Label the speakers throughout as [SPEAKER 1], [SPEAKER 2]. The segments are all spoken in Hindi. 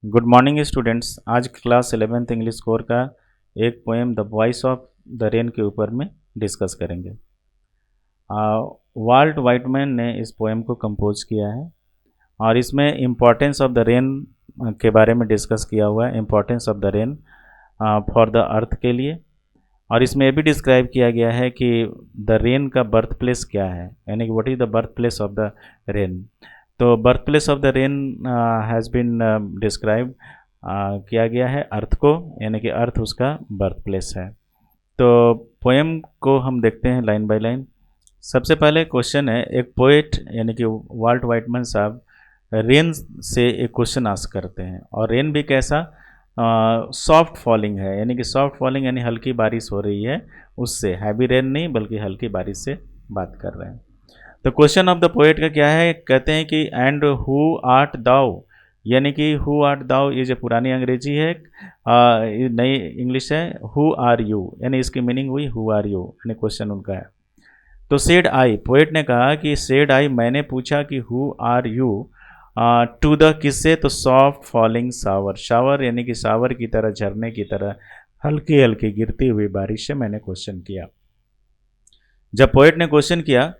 [SPEAKER 1] Good morning students. आज क्लास 11th इंग्लिश कोर का एक poem the voice of the rain के ऊपर में डिस्कस करेंगे। वाल्ट वाइटमैन ने इस पोएम को कंपोज किया है और इसमें इम्पोर्टेंस ऑफ द रेन के बारे में डिस्कस किया हुआ है, importance of the rain for the earth के लिए। और इसमें ये भी डिस्क्राइब किया गया है कि द रेन का बर्थ प्लेस क्या है, यानी कि what is the birth place of the rain. तो birth place of the rain has been describe किया गया है अर्थ को, यानी कि अर्थ उसका बर्थ प्लेस है। तो पोएम को हम देखते हैं लाइन बाय लाइन। सबसे पहले क्वेश्चन है, एक पोएट यानी कि वाल्ट वाइटमैन साहब रेन से एक क्वेश्चन आस्क करते हैं, और रेन भी कैसा सॉफ्ट फॉलिंग है, यानी कि सॉफ्ट फॉलिंग यानी हल्की बारिश हो रही है, उससे हैवी रेन नहीं बल्कि हल्की बारिश से बात कर रहे हैं। तो क्वेश्चन ऑफ द पोएट का क्या है, कहते हैं कि एंड हु आर्ट दाउ, यानी कि हु आर्ट दाउ, ये जो पुरानी अंग्रेजी है, ये नई इंग्लिश है, हु आर यू, यानी इसकी मीनिंग हुई हु आर यू, यानी क्वेश्चन उनका है। तो सेड आई, पोएट ने कहा कि सेड आई, मैंने पूछा कि who are you to the, किससे, तो सॉफ्ट फॉलिंग शावर, शावर यानी कि शावर की तरह, झरने की तरह हल्की हल्की गिरती हुई बारिश से मैंने क्वेश्चन किया। जब पोएट ने क्वेश्चन किया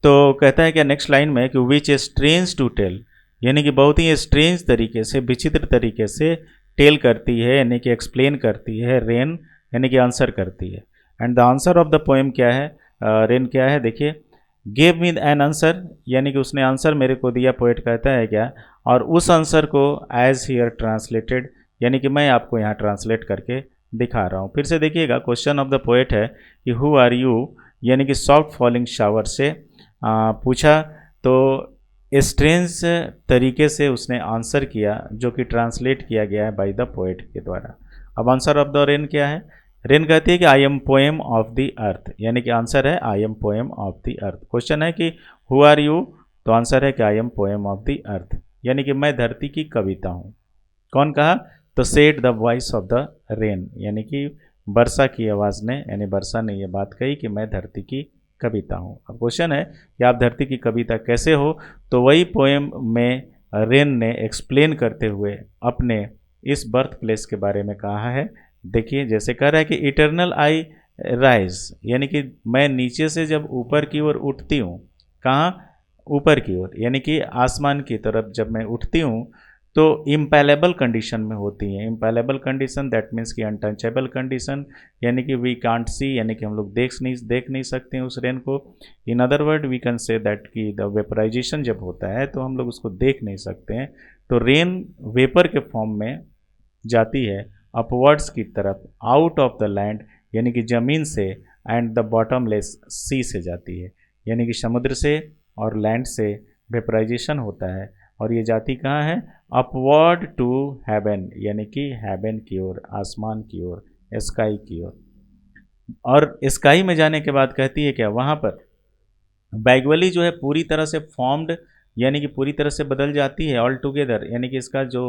[SPEAKER 1] तो कहता है क्या नेक्स्ट लाइन में कि विच ए स्ट्रेंज टू टेल, यानी कि बहुत ही स्ट्रेंज तरीके से, विचित्र तरीके से टेल करती है, यानी कि एक्सप्लेन करती है रेन, यानी कि आंसर करती है। And the answer of the poem क्या है, रेन क्या है, देखिए, गिव मी एन आंसर, यानी कि उसने आंसर मेरे को दिया, पोएट कहता है क्या, और उस आंसर को एज हियर ट्रांसलेटेड, यानी कि मैं आपको यहाँ ट्रांसलेट करके दिखा रहा हूँ। फिर से देखिएगा, क्वेश्चन ऑफ द पोएट है कि हु आर यू, यानी कि सॉफ्ट फॉलिंग शावर से पूछा, तो स्ट्रेंज तरीके से उसने आंसर किया, जो कि ट्रांसलेट किया गया है बाय द पोएट के द्वारा। अब आंसर ऑफ द रेन क्या है, रेन कहती है कि आई एम पोएम ऑफ द अर्थ, यानी कि आंसर है आई am poem of the earth. Question है कि हु आर यू, तो आंसर है कि आई एम पोएम ऑफ द अर्थ, यानी कि मैं धरती की कविता हूँ। कौन कहा, तो said the voice of the rain, यानी कि वर्षा की आवाज़ ने, यानी वर्षा ने यह बात कही कि मैं धरती की कविता हूँ। अब क्वेश्चन है कि आप धरती की कविता कैसे हो, तो वही पोएम में रेन ने एक्सप्लेन करते हुए अपने इस बर्थ प्लेस के बारे में कहा है। देखिए, जैसे कह रहा है कि इटरनल आई राइज, यानी कि मैं नीचे से जब ऊपर की ओर उठती हूँ, कहाँ, ऊपर की ओर, यानी कि आसमान की तरफ जब मैं उठती हूँ, तो इम्पैलेबल कंडीशन में होती हैं। इम्पैलेबल कंडीशन दैट मीन्स कि अनटचेबल कंडीशन, यानी कि वी कांट सी, यानी कि हम लोग देख नहीं सकते हैं उस रेन को। In other word we can say that कि द वेपराइजेशन जब होता है तो हम लोग उसको देख नहीं सकते हैं। तो रेन वेपर के फॉर्म में जाती है अपवर्ड्स की तरफ, आउट ऑफ द लैंड, यानी कि ज़मीन से, एंड द बॉटमलेस सी से जाती है, यानी कि समुद्र से और लैंड से वेपराइजेशन होता है, और ये जाती कहाँ है, अपवर्ड टू हेवन, यानी कि हेवन की ओर, आसमान की ओर, स्काई की ओर। और स्काई में जाने के बाद कहती है क्या, वहाँ पर बैगवली जो है पूरी तरह से फॉर्म्ड, यानी कि पूरी तरह से बदल जाती है ऑल टुगेदर, यानी कि इसका जो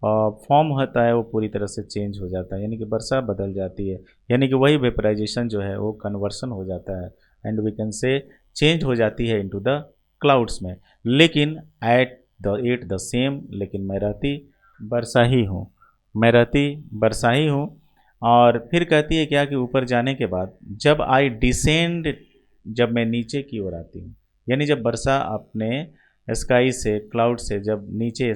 [SPEAKER 1] फॉर्म होता है वो पूरी तरह से चेंज हो जाता है, यानी कि वर्षा बदल जाती है, यानी कि वही वेपराइजेशन जो है वो कन्वर्सन हो जाता है, and we can say change हो जाती है इनटू द क्लाउड्स में। लेकिन एट द सेम, लेकिन मैं रहती वर्षा ही हूँ, मैं रहती वर्षा ही हूँ। और फिर कहती है क्या कि ऊपर जाने के बाद जब आई डिसेंड, जब मैं नीचे की ओर आती हूँ, यानी जब वर्षा अपने स्काई से, क्लाउड से जब नीचे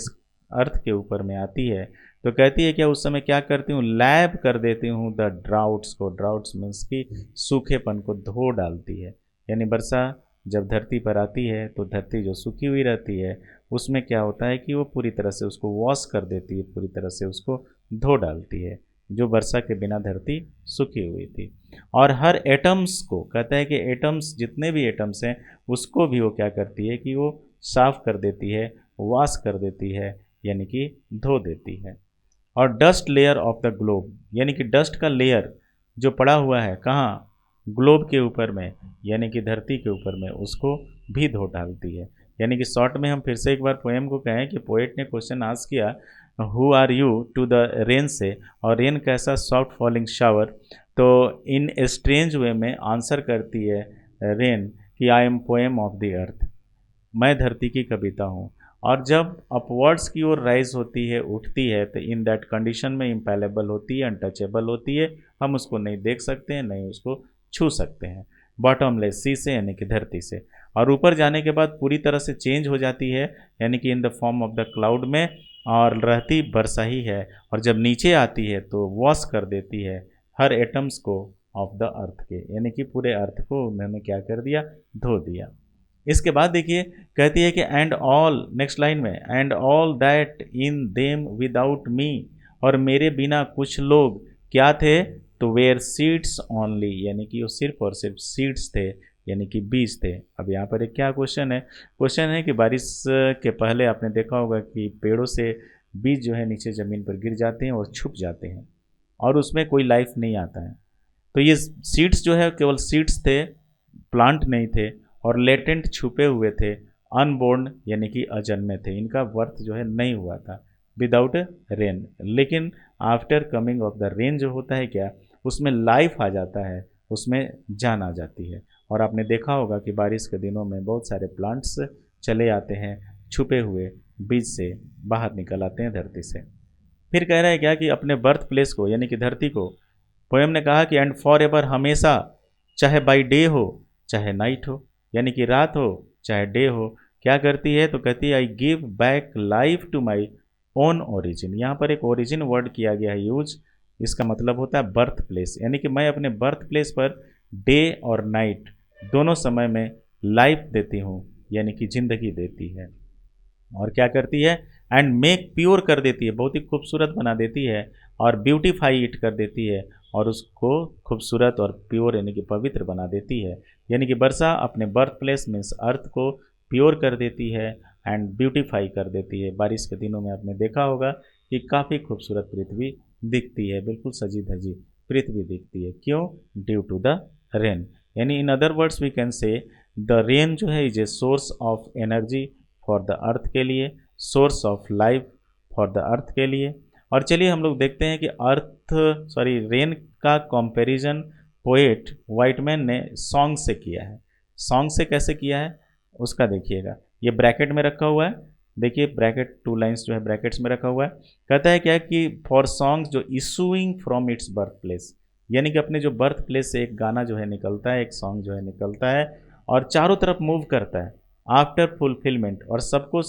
[SPEAKER 1] अर्थ के ऊपर में आती है, तो कहती है क्या, उस समय क्या करती हूँ, लैब कर देती हूँ द ड्राउट्स को, ड्राउट्स मीन्स की सूखेपन को धो डालती है। यानी वर्षा जब धरती पर आती है तो धरती जो सूखी हुई रहती है उसमें क्या होता है कि वो पूरी तरह से उसको वॉश कर देती है, पूरी तरह से उसको धो डालती है, जो वर्षा के बिना धरती सूखी हुई थी। और हर एटम्स को कहता है कि एटम्स, जितने भी एटम्स हैं उसको भी वो क्या करती है कि वो साफ कर देती है, वॉश कर देती है, यानी कि धो देती है। और dust layer of the globe, यानी कि डस्ट का लेयर जो पड़ा हुआ है कहाँ, ग्लोब के ऊपर में, यानी कि धरती के ऊपर में, उसको भी धो डालती है। यानी कि शॉर्ट में हम फिर से एक बार पोएम को कहें कि पोएट ने क्वेश्चन आस्क किया who are you to the rain से, और रेन कैसा सॉफ्ट फॉलिंग शावर, तो इन स्ट्रेंज वे में आंसर करती है रेन कि आई एम पोएम ऑफ द अर्थ, मैं धरती की कविता हूँ। और जब अपवर्ड्स की ओर राइज होती है, उठती है, तो इन दैट कंडीशन में इम्पैलेबल होती है, अनटचेबल होती है, हम उसको नहीं देख सकते हैं, नहीं उसको छू सकते हैं। बॉटमलेस, सी से यानी कि धरती से। और ऊपर जाने के बाद पूरी तरह से चेंज हो जाती है, यानी कि in the form of the cloud में, और रहती बरसा ही है। और जब नीचे आती है तो वॉश कर देती है हर एटम्स को ऑफ द अर्थ के, यानी कि पूरे अर्थ को उन्होंने क्या कर दिया, धो दिया। इसके बाद देखिए कहती है कि एंड ऑल, नेक्स्ट लाइन में, and all that in them without me, और मेरे बिना कुछ लोग क्या थे, तो वेयर सीड्स ओनली, यानी कि वो सिर्फ और सिर्फ सीड्स थे, यानी कि बीज थे। अब यहाँ पर एक क्या क्वेश्चन है, क्वेश्चन है कि बारिश के पहले आपने देखा होगा कि पेड़ों से बीज जो है नीचे ज़मीन पर गिर जाते हैं और छुप जाते हैं, और उसमें कोई लाइफ नहीं आता है। तो ये सीड्स जो है केवल सीड्स थे, प्लांट नहीं थे, और लेटेंट छुपे हुए थे, अनबोर्न यानी कि अजन्मे थे, इनका बर्थ जो है नहीं हुआ था विदाउट रेन। लेकिन after coming of the rain जो होता है क्या, उसमें लाइफ आ जाता है, उसमें जान आ जाती है। और आपने देखा होगा कि बारिश के दिनों में बहुत सारे प्लांट्स चले आते हैं, छुपे हुए बीज से बाहर निकल आते हैं धरती से। फिर कह रहा है क्या कि अपने बर्थ प्लेस को यानी कि धरती को, पोएम ने कहा कि एंड फॉर एवर, हमेशा, चाहे बाई डे हो चाहे नाइट हो, यानी कि रात हो चाहे डे हो, क्या करती है, तो कहती है I give back life to my own origin. यहाँ पर एक ओरिजिन वर्ड किया गया है यूज, इसका मतलब होता है बर्थ प्लेस, यानी कि मैं अपने बर्थ प्लेस पर डे और नाइट दोनों समय में लाइफ देती हूँ, यानी कि जिंदगी देती है। और क्या करती है, एंड मेक प्योर कर देती है, बहुत ही खूबसूरत बना देती है, और ब्यूटीफाई इट कर देती है, और उसको खूबसूरत और प्योर यानी कि पवित्र बना देती है। यानी कि वर्षा अपने बर्थ प्लेस मीन्स अर्थ को प्योर कर देती है एंड ब्यूटीफाई कर देती है। बारिश के दिनों में आपने देखा होगा कि काफ़ी खूबसूरत पृथ्वी दिखती है, बिल्कुल सजी धजी पृथ्वी दिखती है। क्यों, ड्यू टू द रेन। यानी in other words we can say the rain जो है is a source of energy for the earth के लिए, source of life for the earth के लिए। और चलिए हम लोग देखते हैं कि रेन का कंपैरिजन पोएट वाइटमैन ने सॉन्ग से किया है। सॉन्ग से कैसे किया है उसका देखिएगा, ये ब्रैकेट में रखा हुआ है, देखिए ब्रैकेट 2 लाइन्स जो है ब्रैकेट्स में रखा हुआ है। कहता है क्या कि फॉर सॉन्ग्स जो issuing from its birth place, यानी कि अपने जो बर्थ प्लेस से एक गाना जो है निकलता है, एक सॉन्ग जो है निकलता है, और चारों तरफ मूव करता है आफ्टर फुलफिलमेंट, और सबको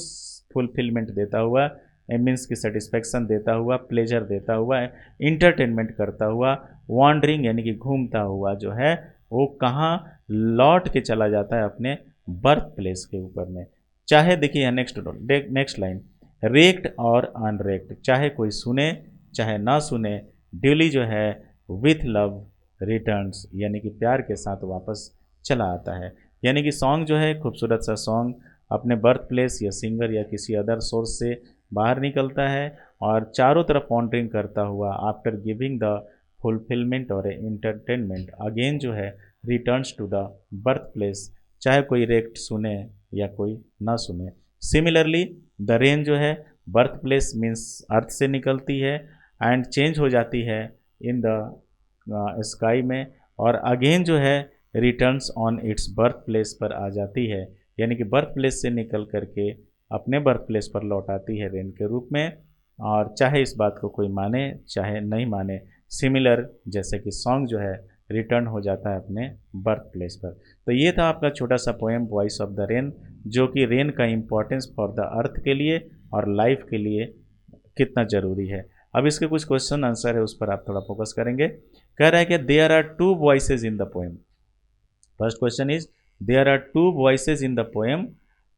[SPEAKER 1] फुलफिलमेंट देता हुआ, मीन्स की सेटिस्फेक्शन देता हुआ, प्लेजर देता हुआ, इंटरटेनमेंट करता हुआ, वॉन्डरिंग यानी कि घूमता हुआ जो है वो कहाँ लौट के चला जाता है, अपने बर्थ प्लेस के ऊपर में। चाहे देखिए नेक्स्ट लाइन, रेक्ड और अनरेक्ड, चाहे कोई सुने चाहे ना सुने, ड्यूली जो है विथ लव रिटर्न्स, यानी कि प्यार के साथ वापस चला आता है। यानी कि सॉन्ग जो है खूबसूरत सा सॉन्ग अपने बर्थ प्लेस या सिंगर या किसी अदर सोर्स से बाहर निकलता है, और चारों तरफ वॉन्डरिंग करता हुआ आफ्टर गिविंग द फुलफिलमेंट और एंटरटेनमेंट अगेन जो है returns to the birth place, चाहे कोई रेक्ट सुने या कोई ना सुने। सिमिलरली द रेन जो है बर्थ प्लेस मीन्स अर्थ से निकलती है एंड चेंज हो जाती है इन द स्काई में, और अगेन जो है returns on its birth place पर आ जाती है, यानी कि बर्थ प्लेस से निकल करके अपने बर्थ प्लेस पर लौट आती है रेन के रूप में। और चाहे इस बात को कोई माने चाहे नहीं माने, सिमिलर जैसे कि सॉन्ग जो है रिटर्न हो जाता है अपने बर्थ प्लेस पर। तो ये था आपका छोटा सा poem voice of the rain, जो कि रेन का इम्पोर्टेंस फॉर द अर्थ के लिए और लाइफ के लिए कितना ज़रूरी है। अब इसके कुछ क्वेश्चन आंसर है, उस पर आप थोड़ा फोकस करेंगे। कह रहा है कि there are 2 voices in the poem. First question is there are 2 voices in the poem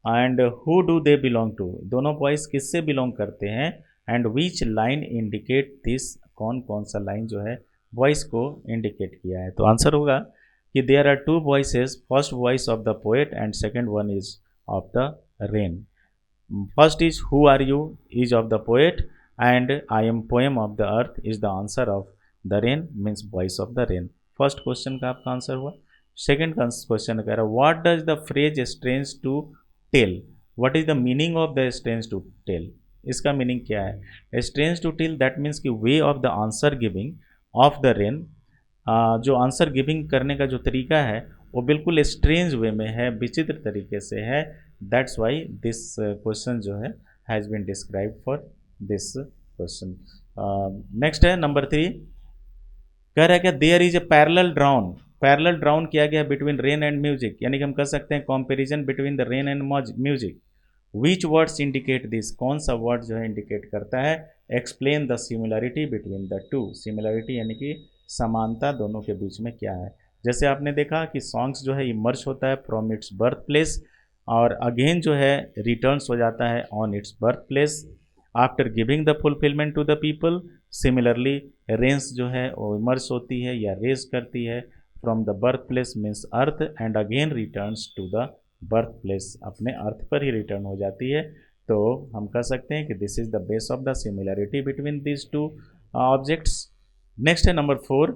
[SPEAKER 1] and who do they belong to, दोनों वॉइस किससे बिलोंग करते हैं, and which line indicate this, कौन कौन सा लाइन जो है वॉइस को इंडिकेट किया है। तो आंसर होगा कि there are 2 voices, first voice of the poet and second one is of the rain. First is who are you is of the poet and I am poem of the earth is the answer of the rain means voice of the rain. First question का आपका आंसर हुआ। सेकेंड क्वेश्चन कह रहा है what does the phrase strange to tell, what is the meaning of the strange to tell, इसका मीनिंग क्या है। Strange to tell that means कि way of the answer giving of the rain, जो आंसर गिविंग करने का जो तरीका है वो बिल्कुल स्ट्रेंज वे में है, विचित्र तरीके से है, दैट्स वाई दिस क्वेश्चन जो है has been describe for this question. Next है नंबर 3, कह रहा है क्या there is a parallel drawn किया गया बिटवीन रेन एंड म्यूजिक, यानी कि हम कह सकते हैं comparison between the rain and music. Which words indicate this, कौन सा वर्ड जो है इंडिकेट करता है, explain the similarity between the two, similarity यानी कि समानता दोनों के बीच में क्या है। जैसे आपने देखा कि सॉन्ग्स जो है इमर्ज होता है फ्रॉम इट्स बर्थ प्लेस और अगेन जो है रिटर्न्स हो जाता है on its birth place after giving the fulfilment to the people. Similarly rains जो है वो इमर्स होती है या रेज करती है from the birth place means earth and again returns to the birth place, अपने अर्थ पर ही रिटर्न हो जाती है। तो हम कह सकते हैं कि this is the base of the similarity between this two objects. Next है नंबर 4,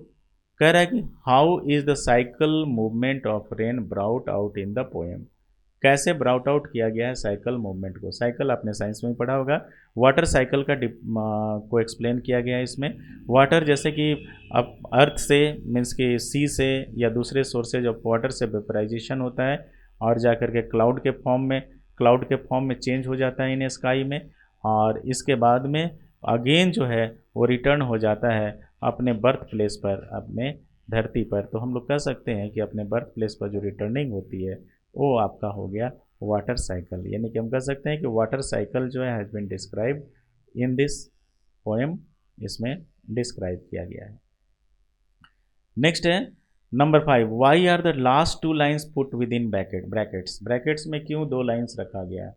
[SPEAKER 1] कह रहा है कि how is the cycle movement of rain brought out in the poem, कैसे ब्राउट आउट किया गया है साइकिल मूवमेंट को। साइकिल आपने साइंस में पढ़ा होगा, वाटर साइकिल का को एक्सप्लेन किया गया है इसमें। वाटर जैसे कि अब अर्थ से मीन्स कि सी से या दूसरे सोर्सेज ऑफ वाटर से वेपराइजेशन होता है और जाकर के क्लाउड के फॉर्म में चेंज हो जाता है इन स्काई में, और इसके बाद में अगेन जो है वो रिटर्न हो जाता है अपने बर्थ प्लेस पर, अपने धरती पर। तो हम लोग कह सकते हैं कि अपने बर्थ प्लेस पर जो रिटर्निंग होती है वो आपका हो गया वाटर साइकिल, यानी कि हम कह सकते हैं कि वाटर साइकिल जो है has been describe in this poem, इसमें डिस्क्राइब किया गया है। नेक्स्ट है number 5, why are the last 2 lines put within brackets में क्यों 2 लाइन्स रखा गया है।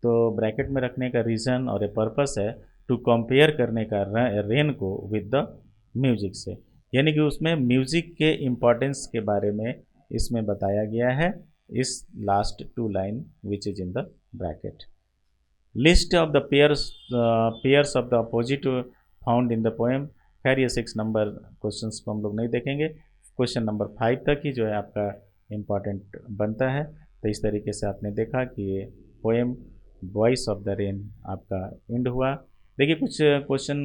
[SPEAKER 1] तो ब्रैकेट में रखने का रीज़न और ए पर्पस है टू कंपेयर करने का रेन को विद द म्यूजिक से, यानी कि उसमें म्यूजिक के इम्पोर्टेंस के बारे में इसमें बताया गया है इस last 2 line which is in the bracket. List of the pairs of the opposite found in the poem. खैर ये 6 नंबर क्वेश्चंस को हम लोग नहीं देखेंगे, क्वेश्चन नंबर 5 तक ही जो है आपका इम्पॉर्टेंट बनता है। तो इस तरीके से आपने देखा कि ये poem voice of the rain आपका एंड हुआ। देखिए कुछ क्वेश्चन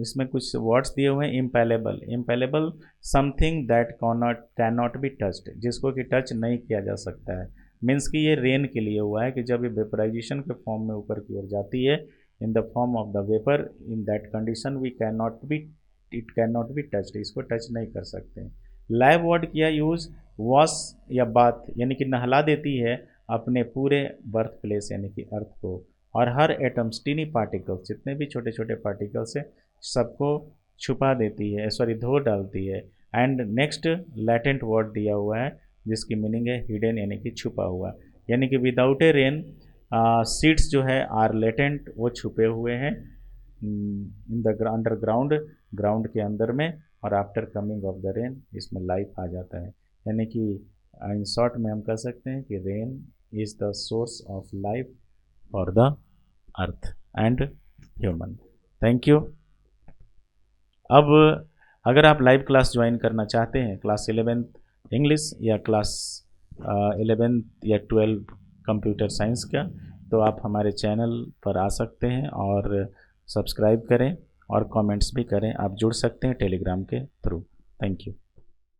[SPEAKER 1] इसमें कुछ वर्ड्स दिए हुए हैं। Impalpable something that can not be touched, जिसको कि टच नहीं किया जा सकता है, मीन्स कि ये रेन के लिए हुआ है कि जब ये वेपराइजेशन के फॉर्म में ऊपर की ओर जाती है in the form of the vapour, in that condition it can not be touched, इसको टच नहीं कर सकते हैं। लाइव वर्ड किया यूज, वॉश या बाथ, यानी कि नहला देती है अपने पूरे बर्थ प्लेस यानी कि अर्थ को, और हर एटम्स टीनी पार्टिकल्स, जितने भी छोटे छोटे पार्टिकल्स हैं सबको छुपा देती है, सॉरी धो डालती है। एंड नेक्स्ट लैटेंट वर्ड दिया हुआ है जिसकी मीनिंग है हिडन, यानी कि छुपा हुआ, यानी कि विदाउट ए रेन सीड्स जो है आर लेटेंट, वो छुपे हुए हैं इन द अंडरग्राउंड, ग्राउंड के अंदर में, और after coming of the rain इसमें लाइफ आ जाता है। यानी कि इन शॉर्ट में हम कह सकते हैं कि rain is the source of life for the earth and human. Thank you. अब अगर आप लाइव क्लास ज्वाइन करना चाहते हैं, क्लास 11th इंग्लिश या क्लास 11th या 12 कंप्यूटर साइंस का, तो आप हमारे चैनल पर आ सकते हैं और सब्सक्राइब करें और कमेंट्स भी करें। आप जुड़ सकते हैं टेलीग्राम के थ्रू। Thank you.